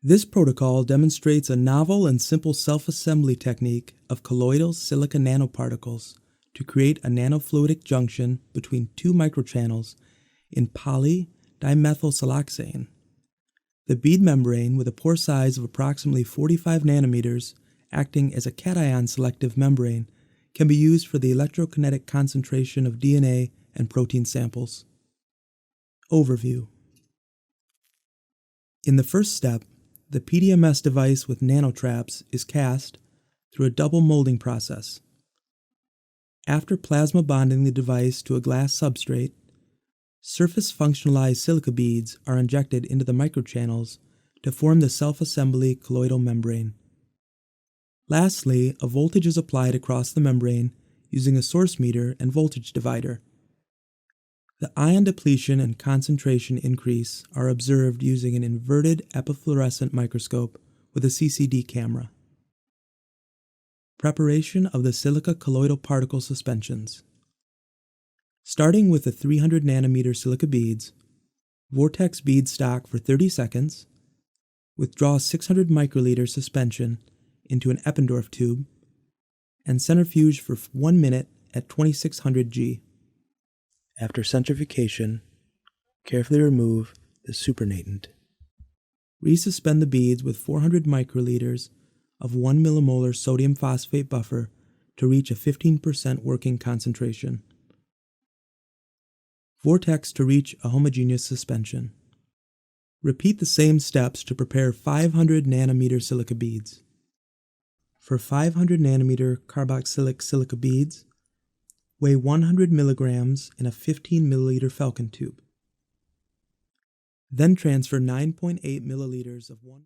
This protocol demonstrates a novel and simple self-assembly technique of colloidal silica nanoparticles to create a nanofluidic junction between two microchannels in polydimethylsiloxane. The bead membrane, with a pore size of approximately 45 nanometers, acting as a cation selective membrane, can be used for the electrokinetic concentration of DNA and protein samples. Overview. In the first step, the PDMS device with nanotraps is cast through a double molding process. After plasma bonding the device to a glass substrate, surface functionalized silica beads are injected into the microchannels to form the self-assembly colloidal membrane. Lastly, a voltage is applied across the membrane using a source meter and voltage divider. The ion depletion and concentration increase are observed using an inverted epifluorescent microscope with a CCD camera. Preparation of the silica colloidal particle suspensions. Starting with the 300 nanometer silica beads, vortex bead stock for 30 seconds, withdraw 600 microliter suspension into an Eppendorf tube, and centrifuge for 1 minute at 2600 G. After centrifugation, carefully remove the supernatant. Resuspend the beads with 400 microliters of 1 millimolar sodium phosphate buffer to reach a 15% working concentration. Vortex to reach a homogeneous suspension. Repeat the same steps to prepare 500 nanometer silica beads. For 500 nanometer carboxylic silica beads, weigh 100 milligrams in a 15 milliliter Falcon tube. Then transfer 9.8 milliliters of 1